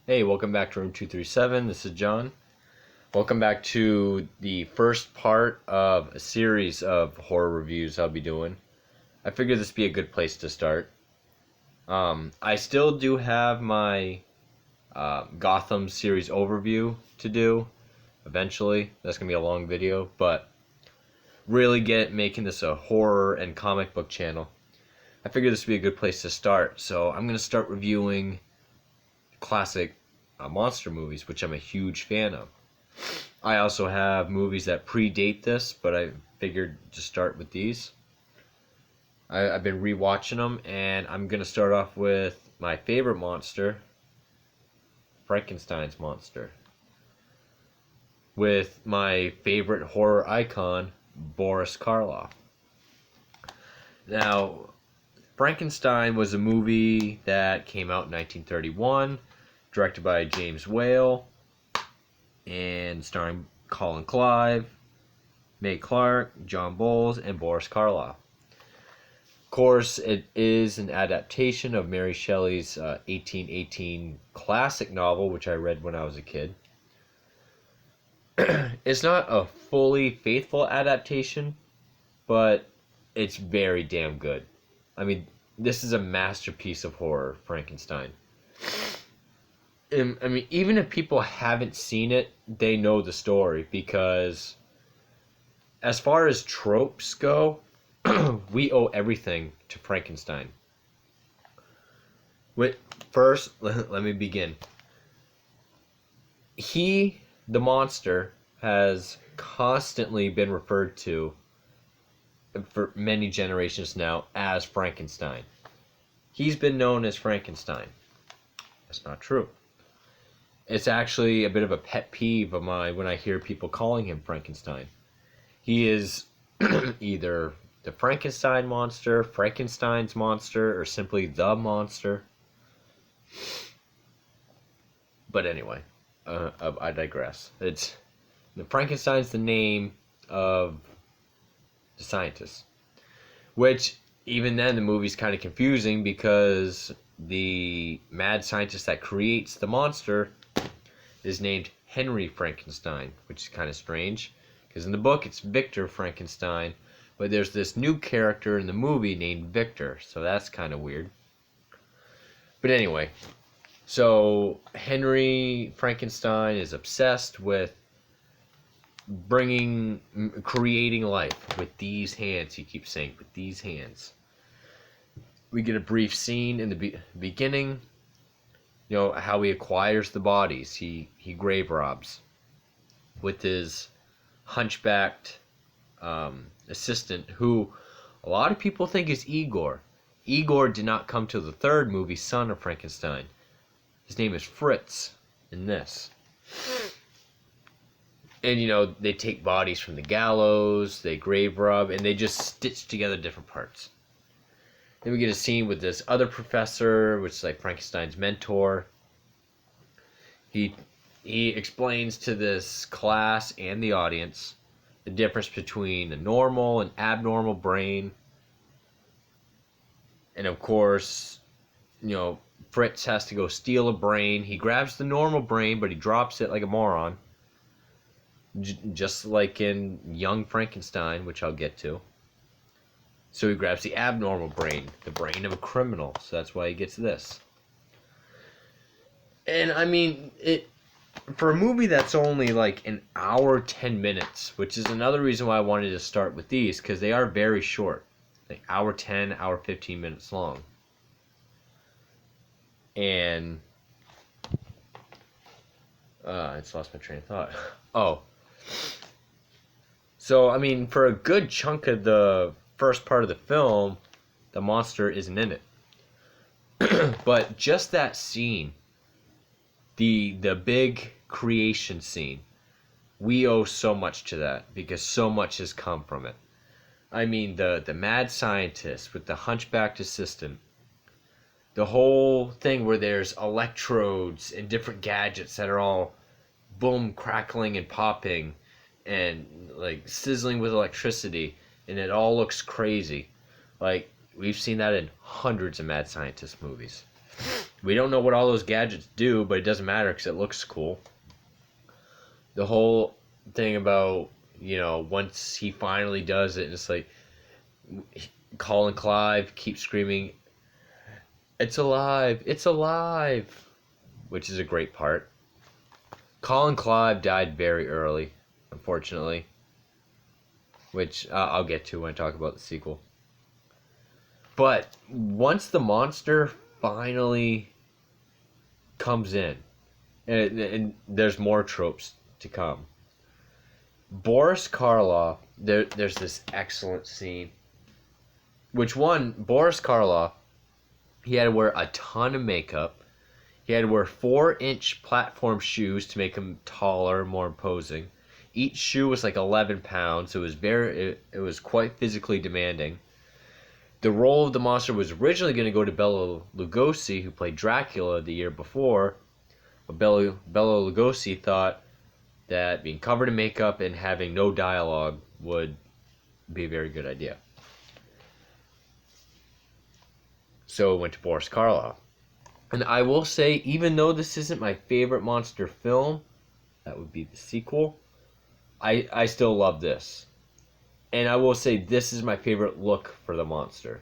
Hey, welcome back to Room 237. This is John. Welcome back to the first part of a series of horror reviews I'll be doing. I figured this would be a good place to start. I still do have my Gotham series overview to do eventually. That's going to be a long video, but really making this a horror and comic book channel. I figured this would be a good place to start. So I'm going to start reviewing classic monster movies, which I'm a huge fan of. I also have movies that predate this, but I figured to start with these. I've been rewatching them, and I'm going to start off with my favorite monster, Frankenstein's monster, with my favorite horror icon, Boris Karloff. Now, Frankenstein was a movie that came out in 1931, directed by James Whale, and starring Colin Clive, Mae Clark, John Bowles, and Boris Karloff. Of course, it is an adaptation of Mary Shelley's 1818 classic novel, which I read when I was a kid. It's not a fully faithful adaptation, but it's very damn good. I mean, this is a masterpiece of horror, Frankenstein. I mean, even if people haven't seen it, they know the story because, as far as tropes go, we owe everything to Frankenstein. First, let me begin. The monster, has constantly been referred to for many generations now as Frankenstein. He's been known as Frankenstein. That's not true. It's actually a bit of a pet peeve of mine when I hear people calling him Frankenstein. He is either the Frankenstein monster, Frankenstein's monster, or simply the monster. But anyway, I digress. Frankenstein's the name of the scientist, which even then the movie's kind of confusing because the mad scientist that creates the monster is named Henry Frankenstein, which is kind of strange because in the book it's Victor Frankenstein, but there's this new character in the movie named Victor, so that's kind of weird. But anyway, so Henry Frankenstein is obsessed with creating life with these hands. He keeps saying, with these hands. We get a brief scene in the beginning. You know how he acquires the bodies. He grave robs with his hunchbacked assistant, who a lot of people think is Igor. Igor did not come till the third movie, Son of Frankenstein. His name is Fritz in this. And they take bodies from the gallows, they grave rob, and they just stitch together different parts. Then we get a scene with this other professor, which is like Frankenstein's mentor. He explains to this class and the audience the difference between a normal and abnormal brain. And of course, Fritz has to go steal a brain. He grabs the normal brain, but he drops it like a moron. Just like in Young Frankenstein, which I'll get to. So he grabs the abnormal brain, the brain of a criminal. So that's why he gets this. And I mean, for a movie that's only like an hour 10 minutes, which is another reason why I wanted to start with these, because they are very short, like hour 10, hour 15 minutes long. And I just lost my train of thought. Oh. So, I mean, for a good chunk of the first part of the film, the monster isn't in it. But just that scene, the big creation scene, we owe so much to that because so much has come from it. I mean, the mad scientist with the hunchbacked assistant, the whole thing where there's electrodes and different gadgets that are all boom, crackling and popping and like sizzling with electricity, and it all looks crazy. Like, we've seen that in hundreds of mad scientist movies. We don't know what all those gadgets do, but it doesn't matter because it looks cool. The whole thing about, once he finally does it, and it's like Colin Clive keeps screaming, "It's alive! It's alive!" Which is a great part. Colin Clive died very early, unfortunately, which I'll get to when I talk about the sequel. But once the monster finally comes in, and there's more tropes to come. Boris Karloff, there's this excellent scene. Boris Karloff, he had to wear a ton of makeup. He had to wear 4-inch platform shoes to make him taller, more imposing. Each shoe was like 11 pounds. It was quite physically demanding. The role of the monster was originally going to go to Bela Lugosi, who played Dracula the year before. But Bela Lugosi thought that being covered in makeup and having no dialogue would be a very good idea. So it went to Boris Karloff. And I will say, even though this isn't my favorite monster film, that would be the sequel, I still love this. And I will say, this is my favorite look for the monster.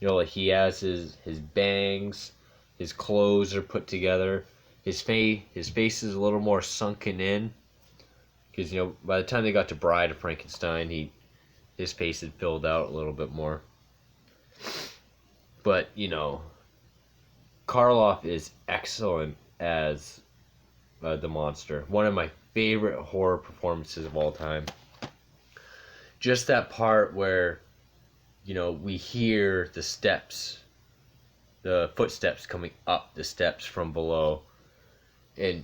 Like he has his bangs, his clothes are put together, his face is a little more sunken in. Because, by the time they got to Bride of Frankenstein, his face had filled out a little bit more. But, Karloff is excellent as the monster. One of my favorite horror performances of all time. Just that part where, we hear the footsteps coming up the steps from below. And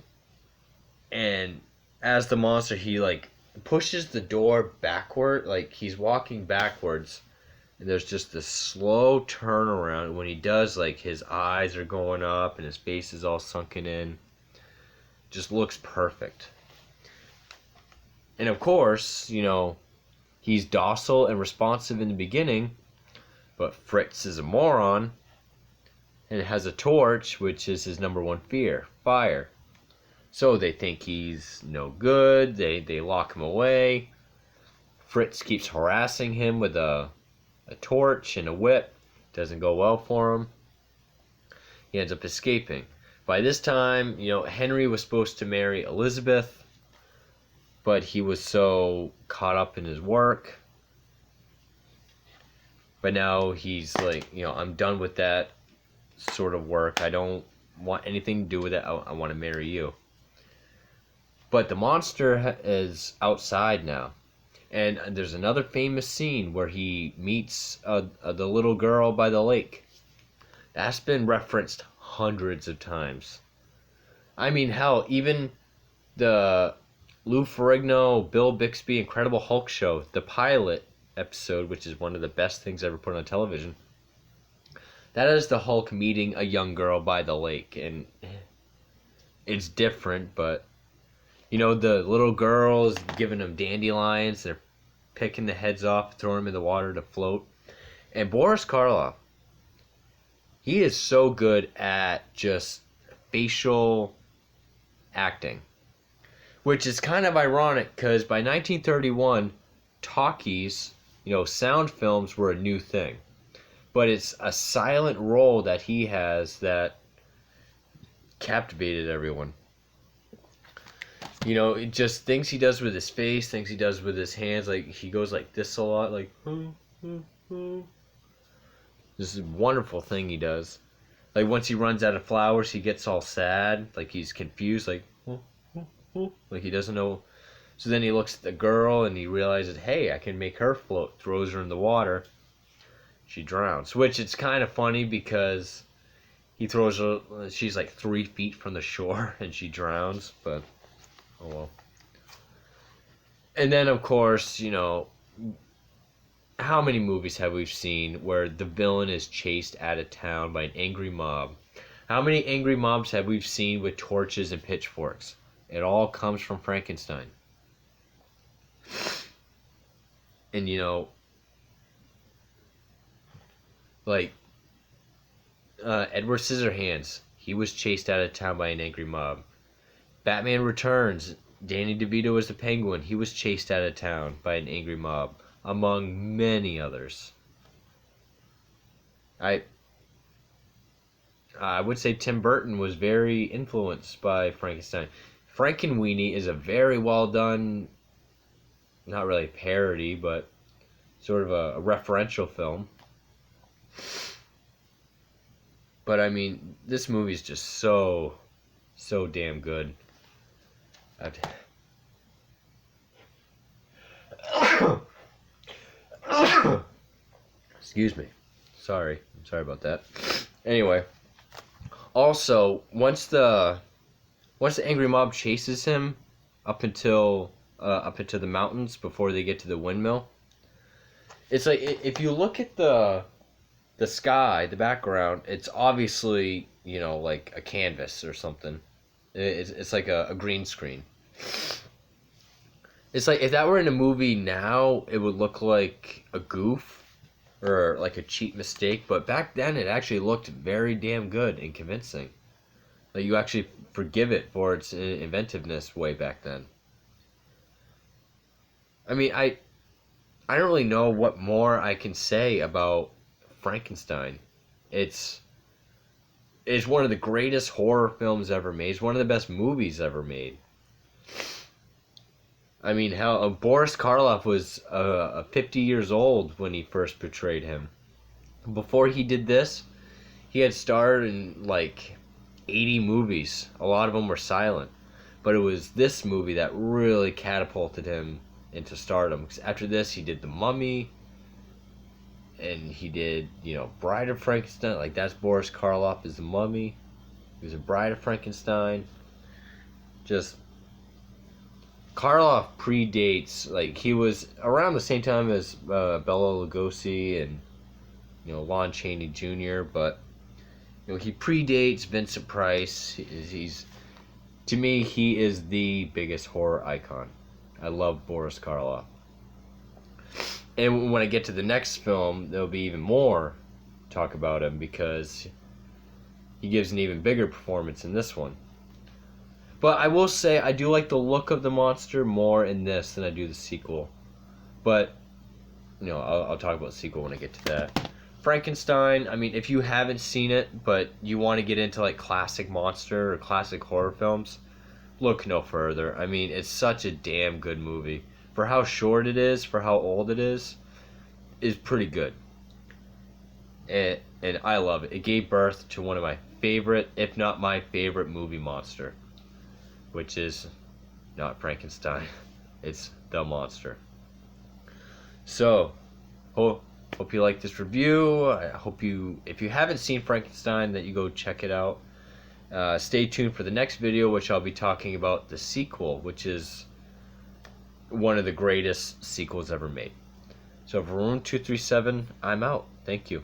as the monster, he pushes the door backward, like he's walking backwards, and there's just this slow turnaround. When he does, his eyes are going up and his face is all sunken in. Just looks perfect. And of course, he's docile and responsive in the beginning, but Fritz is a moron and has a torch, which is his number one fear, fire. So they think he's no good. They lock him away. Fritz keeps harassing him with a torch and a whip. Doesn't go well for him. He ends up escaping. By this time, Henry was supposed to marry Elizabeth, but he was so caught up in his work. But now he's like, I'm done with that sort of work. I don't want anything to do with it. I want to marry you. But the monster is outside now. And there's another famous scene where he meets the little girl by the lake. That's been referenced hundreds of times. I mean, hell, even the Lou Ferrigno, Bill Bixby, Incredible Hulk show, the pilot episode, which is one of the best things ever put on television, that is the Hulk meeting a young girl by the lake. And it's different, but the little girl is giving them dandelions. They're picking the heads off, throwing them in the water to float. And Boris Karloff, he is so good at just facial acting. Which is kind of ironic, because by 1931, talkies, sound films were a new thing. But it's a silent role that he has that captivated everyone. Just things he does with his face, things he does with his hands. Like, he goes like this a lot, like, This is a wonderful thing he does. Like, once he runs out of flowers, he gets all sad. Like, he's confused, like he doesn't know. So then he looks at the girl and he realizes, hey, I can make her float. Throws her in the water. She drowns. Which, it's kind of funny because he throws her, she's like 3 feet from the shore and she drowns, but oh well. And then, of course, how many movies have we seen where the villain is chased out of town by an angry mob? How many angry mobs have we seen with torches and pitchforks? It all comes from Frankenstein. And, Edward Scissorhands, he was chased out of town by an angry mob. Batman Returns, Danny DeVito was the Penguin, he was chased out of town by an angry mob, among many others. I would say Tim Burton was very influenced by Frankenstein. Frankenweenie is a very well done, not really parody, but sort of a referential film. But I mean, this movie is just so damn good. Excuse me. I'm sorry about that. Anyway, also once the angry mob chases him up into the mountains before they get to the windmill, it's like if you look at the sky, the background, it's obviously, like a canvas or something. It's like a green screen. It's like if that were in a movie now, it would look like a goof or like a cheap mistake, but back then it actually looked very damn good and convincing. Like you actually forgive it for its inventiveness way back then. I mean, I don't really know what more I can say about Frankenstein. It's one of the greatest horror films ever made. It's one of the best movies ever made. I mean, hell, Boris Karloff was 50 years old when he first portrayed him. Before he did this, he had starred in like 80 movies. A lot of them were silent. But it was this movie that really catapulted him into stardom. Because after this, he did The Mummy, and he did, Bride of Frankenstein. Like, that's Boris Karloff as The Mummy. He was a Bride of Frankenstein. Just, Karloff predates, like, he was around the same time as Bela Lugosi and, Lon Chaney Jr., but, he predates Vincent Price. He's, to me, he is the biggest horror icon. I love Boris Karloff. And when I get to the next film, there'll be even more talk about him because he gives an even bigger performance in this one. But I will say I do like the look of the monster more in this than I do the sequel. But, I'll talk about the sequel when I get to that. Frankenstein, I mean, if you haven't seen it, but you want to get into like classic monster or classic horror films, look no further. I mean, it's such a damn good movie. For how short it is, for how old it is pretty good. And I love it. It gave birth to one of my favorite, if not my favorite movie monster, which is not Frankenstein. It's the monster. So, hope you like this review. I hope if you haven't seen Frankenstein, that you go check it out. Stay tuned for the next video, which I'll be talking about the sequel, which is one of the greatest sequels ever made. So for Room 237, I'm out. Thank you.